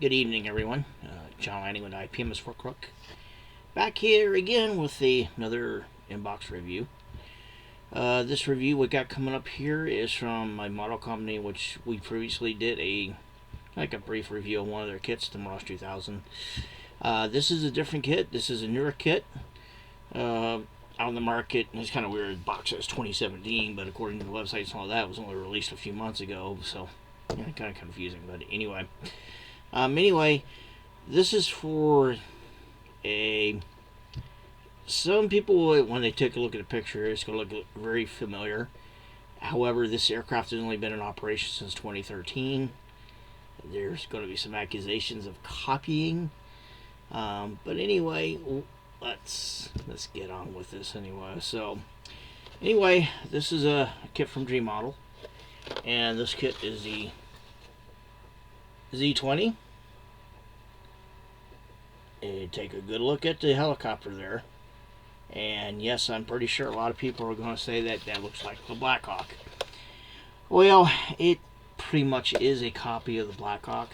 Good evening, everyone. John Lanning with IPMS for Crook. Back here again with another inbox review. This review we got coming up here is from my model company, which we previously did a brief review of one of their kits, the Mirage 2000. This is a different kit. This is a newer kit out on the market. And it's kind of weird. The box says 2017, but according to the websites and all that, it was only released a few months ago. So kind of confusing. But anyway, this is for some people, when they take a look at a picture, it's going to look very familiar. However, this aircraft has only been in operation since 2013. There's going to be some accusations of copying. But anyway, let's get on with this anyway. So, anyway, this is a kit from G Model. And this kit is the Z-20. And take a good look at the helicopter there. And yes, I'm pretty sure a lot of people are going to say that that looks like the Black Hawk. Well, it pretty much is a copy of the Black Hawk.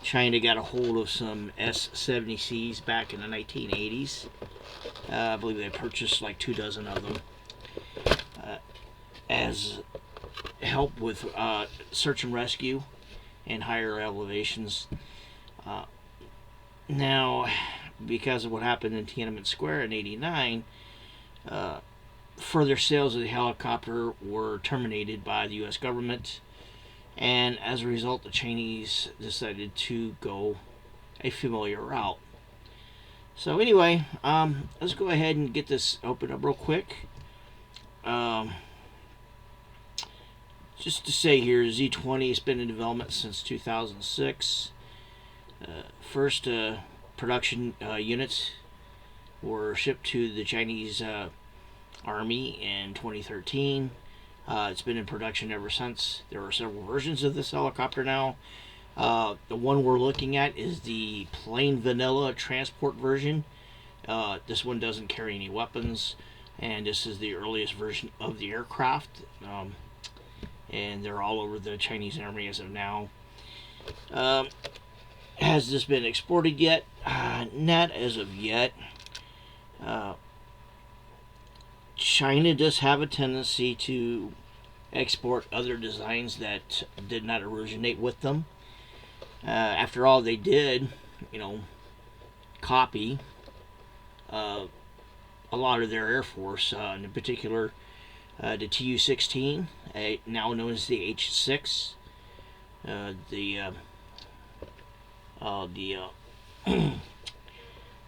China got a hold of some S-70Cs back in the 1980s. I believe they purchased like 2 dozen of them as help with search and rescue and higher elevations. Now, because of what happened in Tiananmen Square in '89, further sales of the helicopter were terminated by the U.S. government, and as a result, the Chinese decided to go a familiar route. So anyway, let's go ahead and get this opened up real quick. Just to say here, Z-20 has been in development since 2006. First production units were shipped to the Chinese Army in 2013. It's been in production ever since. There are several versions of this helicopter now. The one we're looking at is the plain vanilla transport version. This one doesn't carry any weapons, and this is the earliest version of the aircraft. And they're all over the Chinese Army as of now. Has this been exported yet? Not as of yet. China does have a tendency to export other designs that did not originate with them. After all, they did, copy a lot of their Air Force, in particular the Tu-16, now known as the H-6, the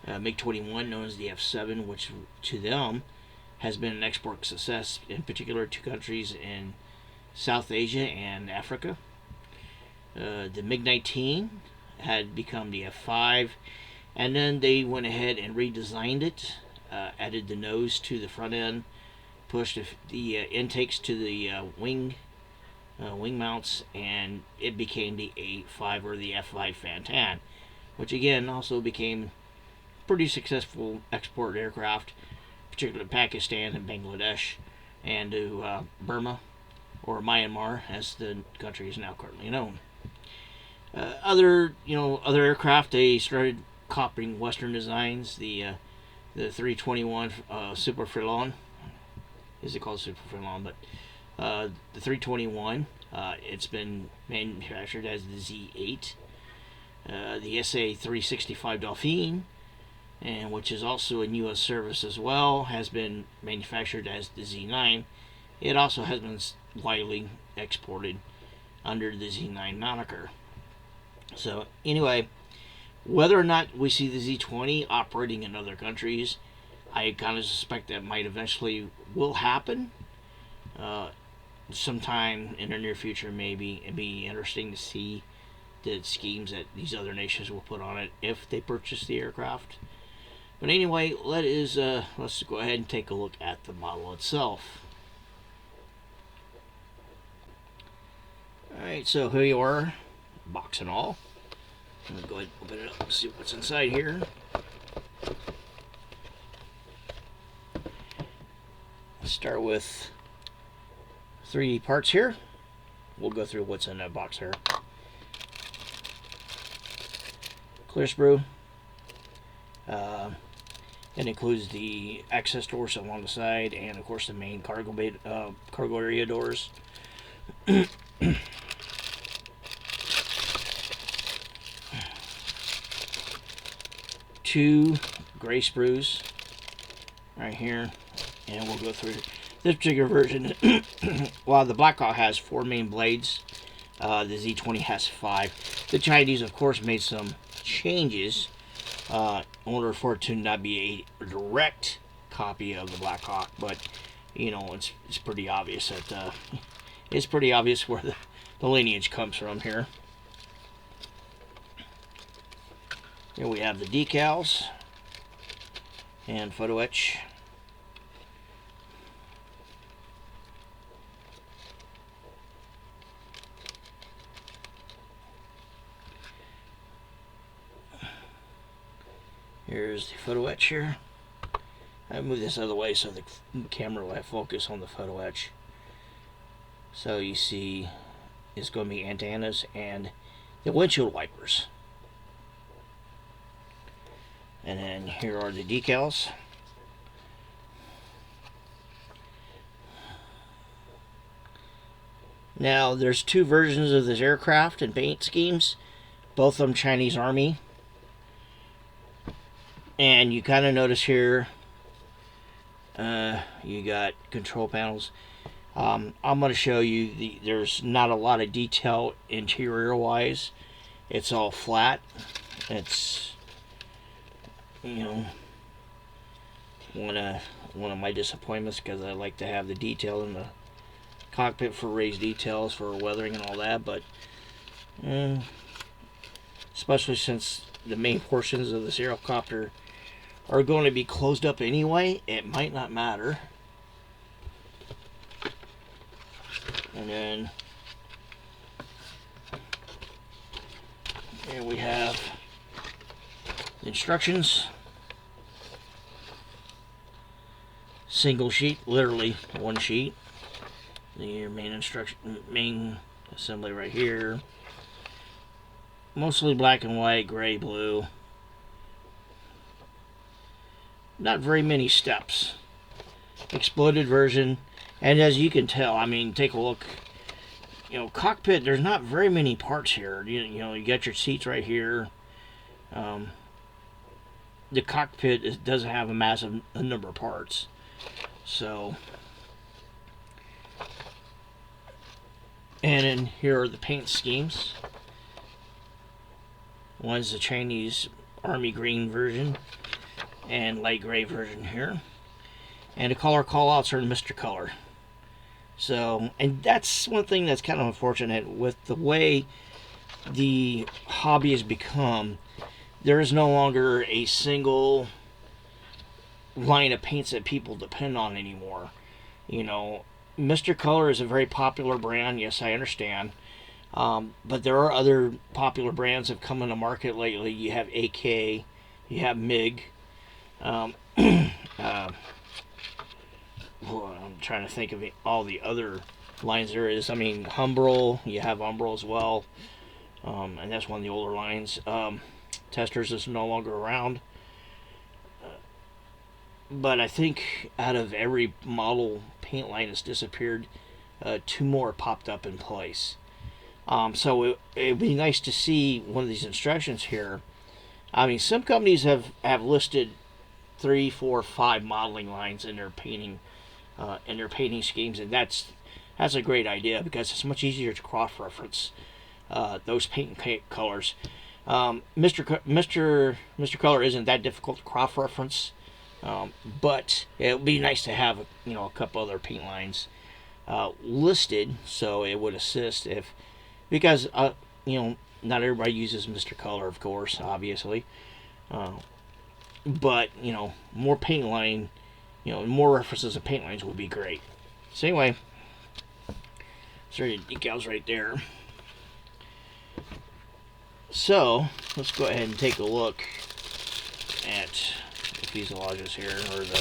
MiG-21, known as the F-7, which to them has been an export success, in particular to countries in South Asia and Africa. The MiG-19 had become the F-5, and then they went ahead and redesigned it, added the nose to the front end, pushed the intakes to the wing mounts, and it became the A5 or the F5 Fantan, which again also became pretty successful export aircraft, particularly to Pakistan and Bangladesh, and to Burma, or Myanmar, as the country is now currently known. Other aircraft, they started copying Western designs. The 321 Super Frelon, is it called Super Frelon? But the 321, it's been manufactured as the Z8. The SA-365 Dauphine, and which is also in U.S. service as well, has been manufactured as the Z9. It also has been widely exported under the Z9 moniker. So anyway, whether or not we see the Z-20 operating in other countries, I kind of suspect that might eventually will happen sometime in the near future. Maybe it'd be interesting to see the schemes that these other nations will put on it if they purchase the aircraft. But anyway, let's go ahead and take a look at the model itself. Alright, so here you are, box and all. I'm going to go ahead and open it up and see what's inside here. Let's start with 3 parts here. we'll go through what's in that box here. Clear sprue. It includes the access doors along the side, and of course the main cargo area doors. Two gray sprues right here, and we'll go through this particular version. While the Blackhawk has 4 main blades, the Z-20 has 5. The Chinese, of course, made some changes in order for it to not be a direct copy of the Blackhawk, but you know, it's pretty obvious that it's pretty obvious where the lineage comes from here. Here we have the decals and photo etch. Here's the photo etch here. I move this out of the way so the camera will have focus on the photo etch. So you see it's going to be antennas and the windshield wipers. And then here are the decals. Now there's 2 versions of this aircraft and paint schemes, both of them Chinese Army. And you kind of notice here, you got control panels. I'm going to show you there's not a lot of detail interior wise. It's all flat. It's, you know, one of my disappointments, because I like to have the detail in the cockpit for raised details for weathering and all that, but especially since the main portions of this aerocopter are going to be closed up anyway, it might not matter. And then here we have the instructions. Single sheet, literally one sheet. Your main assembly right here. Mostly black and white, gray, blue. Not very many steps. Exploded version, and as you can tell, I mean, take a look. You know, cockpit, there's not very many parts here. You know, you got your seats right here. The cockpit doesn't have a massive number of parts. So, and then here are the paint schemes. One's the Chinese Army green version and light gray version here. And the color callouts are in Mr. Color. So, and that's one thing that's kind of unfortunate with the way the hobby has become. There is no longer a single line of paints that people depend on anymore. You know, Mr. Color is a very popular brand. Yes, I understand. But there are other popular brands that have come in the market lately. You have AK, you have MiG. I'm trying to think of all the other lines there is. I mean, Humbrol, you have Humbrol as well. And that's one of the older lines. Testers is no longer around. But I think out of every model paint line that's disappeared, 2 more popped up in place. So it'd be nice to see one of these instructions here. I mean, some companies have listed 3, 4, 5 modeling lines in their painting schemes, and that's a great idea, because it's much easier to cross-reference those paint colors. Mr. Color isn't that difficult to cross-reference, but it would be nice to have a couple other paint lines listed, so it would assist because not everybody uses Mr. Color, of course, obviously, but more paint line, more references of paint lines would be great. So anyway, sorry, decals right there. So let's go ahead and take a look at the fuselages here, or the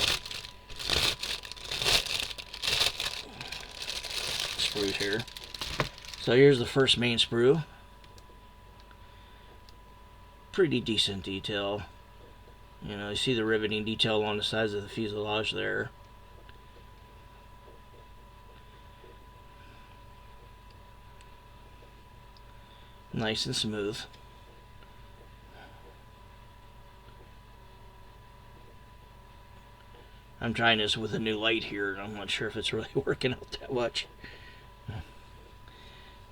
screws here. So here's the first main sprue. Pretty decent detail. You know, you see the riveting detail along the sides of the fuselage there. Nice and smooth. I'm trying this with a new light here, and I'm not sure if it's really working out that much.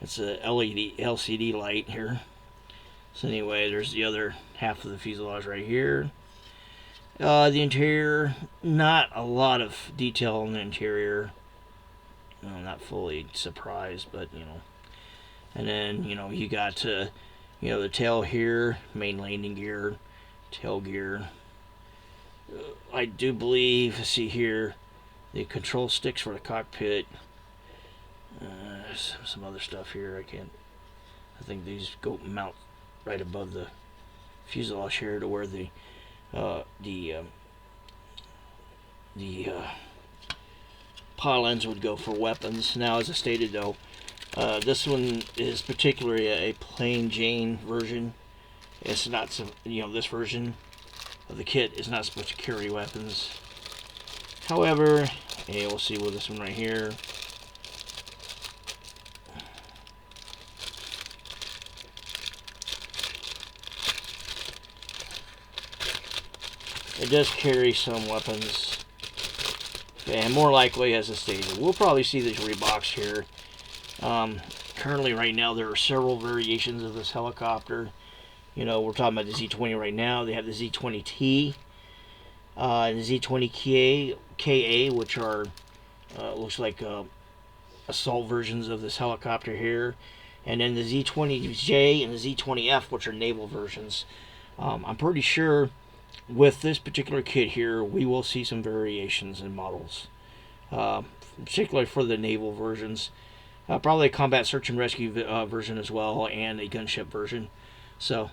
It's a LCD light here. So anyway, there's the other half of the fuselage right here. The interior, not a lot of detail in the interior. I'm not fully surprised, but you know. And then, you know, you got, you know, the tail here, main landing gear, tail gear. I do believe, see here, the control sticks for the cockpit. Some other stuff here. I think these go mount right above the fuselage here to where the pylons would go for weapons. Now, as I stated though, this one is particularly a plain Jane version. It's not some, you know, this version of the kit is not supposed to carry weapons. However, yeah, we'll see with this one right here. It does carry some weapons, and more likely, as I stated, we'll probably see this reboxed here. Currently, right now, there are several variations of this helicopter. You know, we're talking about the Z-20 right now. They have the Z-20T and the Z-20KA, which are looks like assault versions of this helicopter here, and then the Z-20J and the Z-20F, which are naval versions. I'm pretty sure with this particular kit here, we will see some variations in models, particularly for the naval versions. Probably a combat search and rescue version as well, and a gunship version. So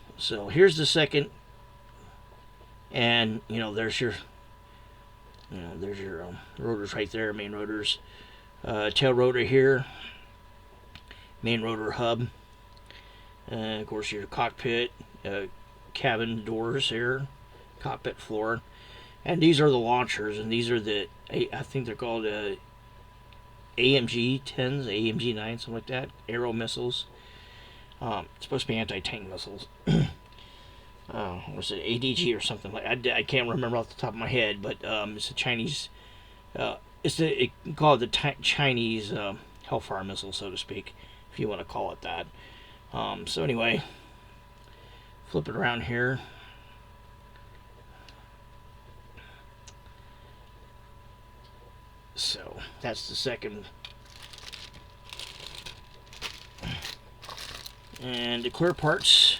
here's the second, and you know, there's your rotors right there, main rotors, tail rotor here, main rotor hub, and of course your cockpit, cabin doors here, cockpit floor, and these are the launchers, and these are the, I think they're called AMG 10s, AMG 9s, something like that, Aero missiles. It's supposed to be anti-tank missiles. Was it ADG or something like that? I can't remember off the top of my head, but it's a Chinese, it called the Chinese Hellfire missile, so to speak, if you want to call it that. So anyway, flip it around here. So that's the second. And the clear parts,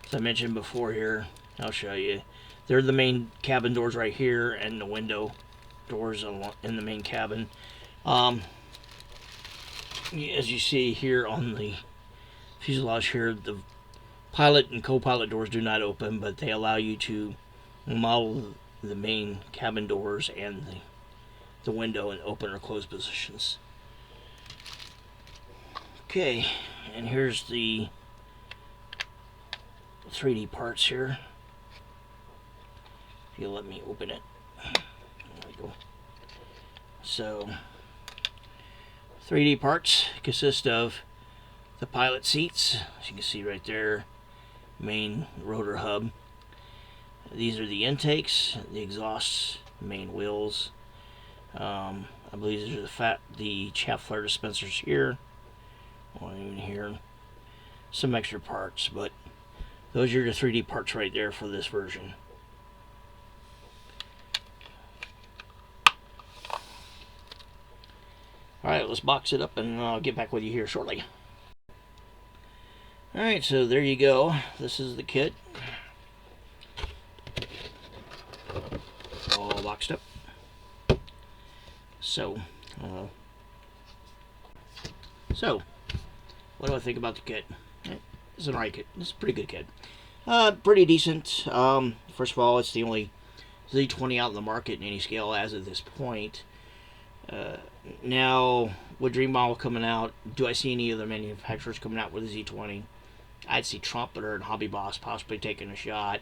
as I mentioned before here, I'll show you. They're the main cabin doors right here, and the window doors in the main cabin. As you see here on the fuselage here, the pilot and co-pilot doors do not open, but they allow you to model the main cabin doors and the window in open or closed positions. Okay, and here's the 3D parts here. If you'll let me open it. There we go. So, 3D parts consist of the pilot seats, as you can see right there, main rotor hub. These are the intakes, the exhausts, main wheels. I believe these are the chaff flare dispensers here. Well, even here, some extra parts, but those are the 3D parts right there for this version. Alright, let's box it up and I'll get back with you here shortly. Alright, so there you go. This is the kit. All boxed up. So, what do I think about the kit? It's an alright kit. It's a pretty good kit. Pretty decent. First of all, it's the only Z-20 out in the market in any scale as of this point. Now, with Dream Model coming out, do I see any other manufacturers coming out with a Z-20? I'd see Trumpeter and Hobby Boss possibly taking a shot.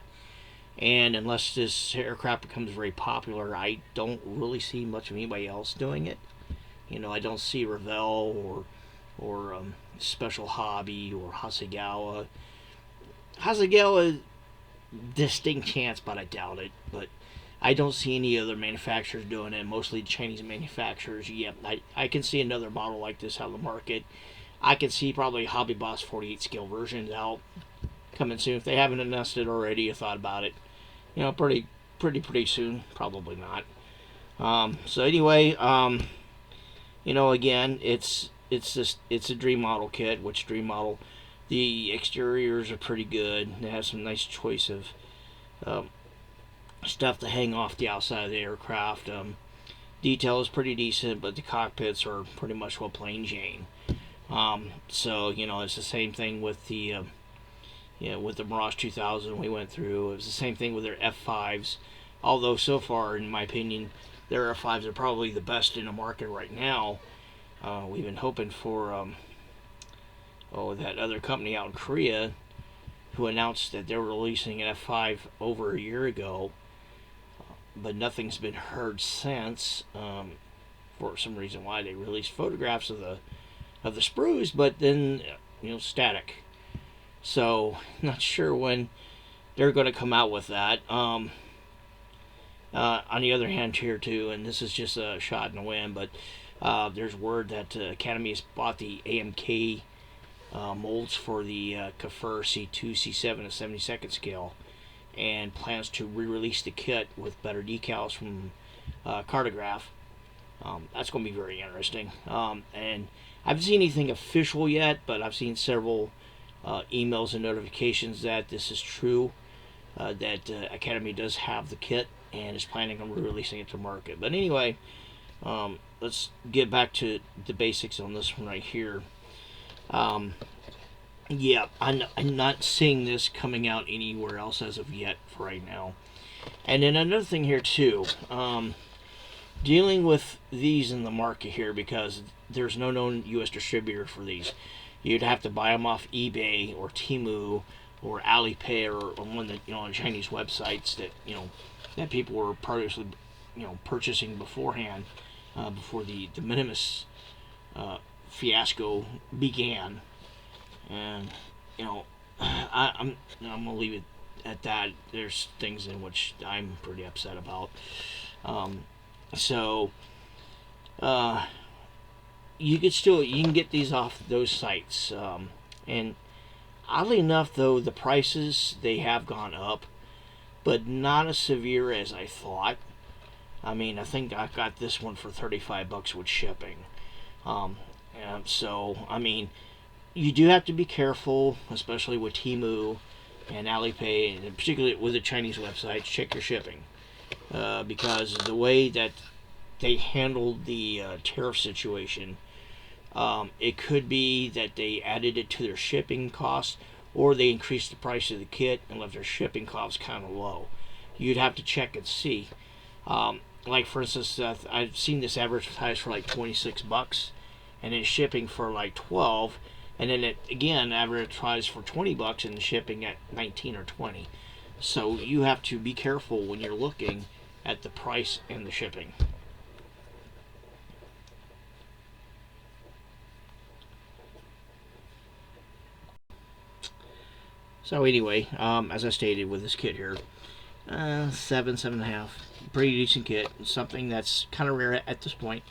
And unless this aircraft becomes very popular, I don't really see much of anybody else doing it. I don't see Revell or Special Hobby or Hasegawa. Hasegawa, distinct chance, but I doubt it. But I don't see any other manufacturers doing it, mostly Chinese manufacturers. Yeah, I can see another model like this out of the market. I can see probably Hobby Boss 48 scale versions out coming soon. If they haven't announced it already or thought about it, pretty soon. Probably not. So anyway, again, it's a Dream Model kit. Which Dream Model? The exteriors are pretty good. They have some nice choice of stuff to hang off the outside of the aircraft. Detail is pretty decent, but the cockpits are pretty much well plain Jane. So it's the same thing with the with the Mirage 2000 we went through. It was the same thing with their F5s. Although so far, in my opinion, their F5s are probably the best in the market right now. We've been hoping for that other company out in Korea who announced that they were releasing an F5 over a year ago, but nothing's been heard since. For some reason why they released photographs of the sprues, but then static. So not sure when they're going to come out with that. On the other hand, here too, and this is just a shot in the wind, but there's word that Academy has bought the AMK molds for the Kafir C2, C7, and 72nd scale, and plans to re-release the kit with better decals from Cartograph. That's going to be very interesting. And I haven't seen anything official yet, but I've seen several emails and notifications that this is true, that Academy does have the kit and is planning on re-releasing it to market. But anyway, let's get back to the basics on this one right here. Yeah, I'm not seeing this coming out anywhere else as of yet for right now. And then another thing here too, dealing with these in the market here, because there's no known U.S. distributor for these. You'd have to buy them off eBay or Temu or Alipay or one that on Chinese websites that people were purchasing beforehand, before the minimus fiasco began. And I'm gonna leave it at that. There's things in which I'm pretty upset about. You can get these off those sites, and oddly enough, though, the prices they have gone up, but not as severe as I thought. I mean, I think I got this one for $35 with shipping. I mean, you do have to be careful, especially with Temu and Alipay, and particularly with the Chinese websites. Check your shipping, because the way that they handled the tariff situation, it could be that they added it to their shipping costs, or they increased the price of the kit and left their shipping costs kind of low. You'd have to check and see. Like for instance, I've seen this advertised for like $26, and then shipping for like $12, and then it again advertised for $20 and shipping at $19 or $20. So you have to be careful when you're looking at the price and the shipping. So anyway, as I stated with this kit here, 7.5, pretty decent kit. Something that's kind of rare at this point.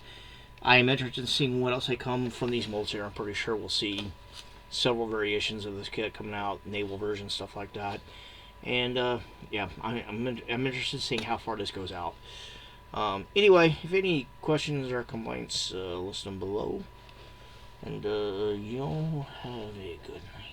I am interested in seeing what else they come from these molds here. I'm pretty sure we'll see several variations of this kit coming out, naval version, stuff like that. And yeah, I'm interested in seeing how far this goes out. Anyway, if any questions or complaints, list them below. And y'all have a good night.